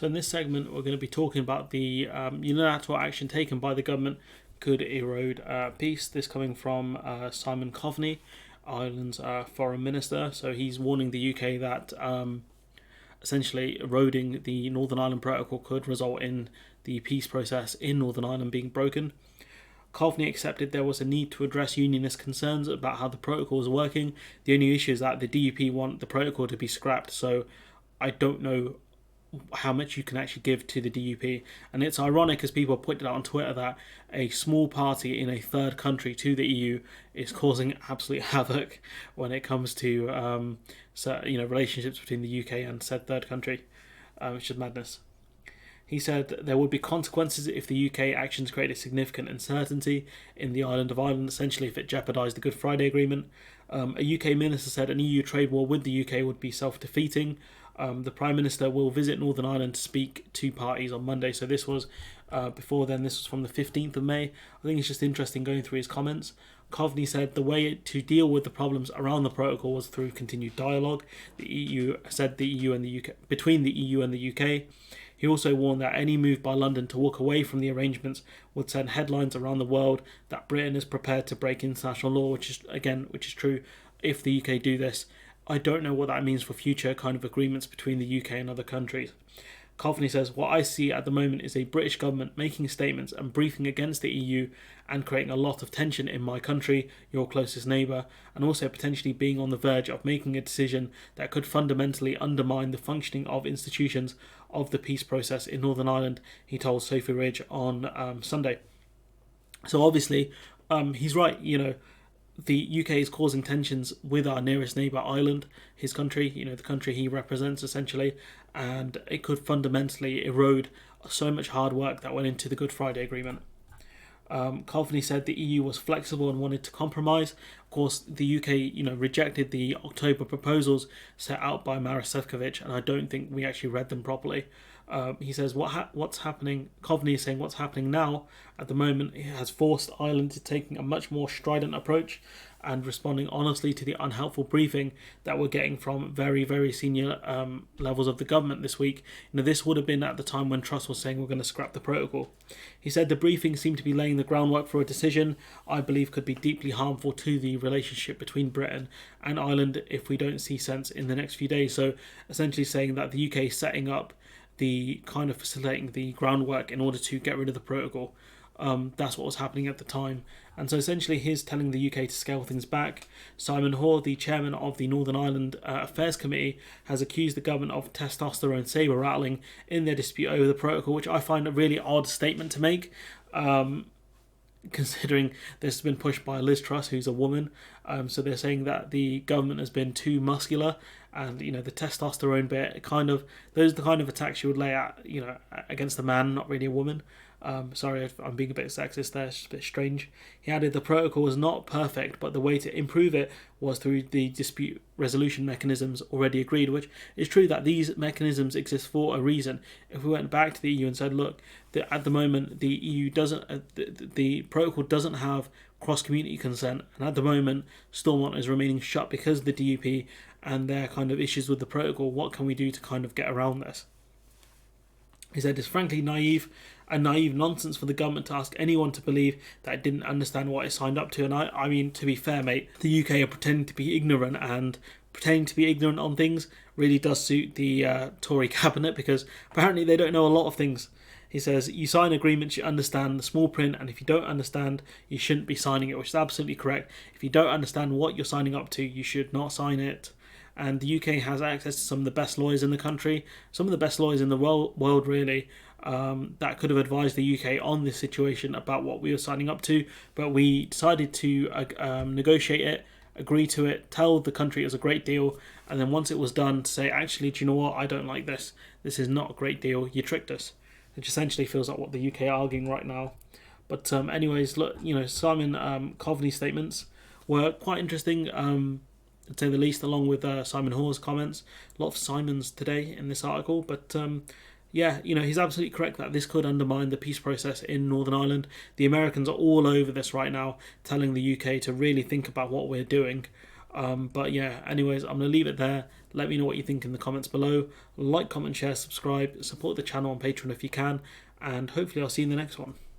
So in this segment, we're going to be talking about the unilateral action taken by the government could erode peace. This coming from Simon Coveney, Ireland's foreign minister. So he's warning the UK that essentially eroding the Northern Ireland Protocol could result in the peace process in Northern Ireland being broken. Coveney accepted there was a need to address unionist concerns about how the protocol is working. The only issue is that the DUP want the protocol to be scrapped, so I don't know how much you can actually give to the DUP. And it's ironic, as people pointed out on Twitter, that a small party in a third country to the EU is causing absolute havoc when it comes to relationships between the UK and said third country, which is madness. He said there would be consequences if the UK actions created significant uncertainty in the island of Ireland, essentially if it jeopardised the Good Friday Agreement. A UK minister said an EU trade war with the UK would be self-defeating. The Prime Minister will visit Northern Ireland to speak to parties on Monday. So this was before then, this was from the 15th of May. I think it's just interesting going through his comments. Coveney said the way to deal with the problems around the protocol was through continued dialogue. The EU said the EU and the UK between the EU and the UK. He also warned that any move by London to walk away from the arrangements would send headlines around the world that Britain is prepared to break international law, which is true. If the UK do this, I don't know what that means for future kind of agreements between the UK and other countries. Coveney says, what I see at the moment is a British government making statements and briefing against the EU and creating a lot of tension in my country, your closest neighbour, and also potentially being on the verge of making a decision that could fundamentally undermine the functioning of institutions of the peace process in Northern Ireland, he told Sophie Ridge on Sunday. So obviously, he's right, the UK is causing tensions with our nearest neighbour, Ireland, his country, the country he represents essentially, and it could fundamentally erode so much hard work that went into the Good Friday Agreement. Coveney said the EU was flexible and wanted to compromise. Of course, the UK, rejected the October proposals set out by Maros Sefcovic, and I don't think we actually read them properly. He says what's happening. Coveney is saying what's happening now at the moment has forced Ireland to taking a much more strident approach and responding honestly to the unhelpful briefing that we're getting from very, very senior levels of the government this week. This would have been at the time when Truss was saying we're going to scrap the protocol. He said the briefing seemed to be laying the groundwork for a decision I believe could be deeply harmful to the relationship between Britain and Ireland if we don't see sense in the next few days. So essentially saying that the UK is setting up the kind of facilitating the groundwork in order to get rid of the protocol. That's what was happening at the time. And so essentially he's telling the UK to scale things back. Simon Hoare, the chairman of the Northern Ireland Affairs Committee, has accused the government of testosterone sabre rattling in their dispute over the protocol, which I find a really odd statement to make, considering this has been pushed by Liz Truss, who's a woman. So they're saying that the government has been too muscular, and the testosterone bit those are the kind of attacks you would lay at against a man, not really a woman. Sorry if I'm being a bit sexist there, it's just a bit strange. He added the protocol was not perfect, but the way to improve it was through the dispute resolution mechanisms already agreed, which is true that these mechanisms exist for a reason. If we went back to the EU and said, look, at the moment the EU doesn't, the protocol doesn't have cross-community consent, and at the moment Stormont is remaining shut because of the DUP and their kind of issues with the protocol, what can we do to kind of get around this? He said it's frankly naive nonsense for the government to ask anyone to believe that it didn't understand what it signed up to. And I mean, to be fair, mate, the UK are pretending to be ignorant, and pretending to be ignorant on things really does suit the Tory cabinet, because apparently they don't know a lot of things. He says, you sign agreements, you understand the small print, and if you don't understand, you shouldn't be signing it, which is absolutely correct. If you don't understand what you're signing up to, you should not sign it. And the UK has access to some of the best lawyers in the country, some of the best lawyers in the world really, that could have advised the UK on this situation about what we were signing up to. But we decided to negotiate it, agree to it, tell the country it was a great deal, and then once it was done, to say, actually, do you know what, I don't like this. This is not a great deal, you tricked us. Which essentially feels like what the UK are arguing right now. But anyways, look, Simon Coveney's statements were quite interesting, to say the least, along with Simon Hoare's comments. A lot of Simons today in this article, but he's absolutely correct that this could undermine the peace process in Northern Ireland. The Americans are all over this right now, telling the UK to really think about what we're doing. But yeah, anyways, I'm going to leave it there. Let me know what you think in the comments below. Like, comment, share, subscribe, support the channel on Patreon if you can, and hopefully I'll see you in the next one.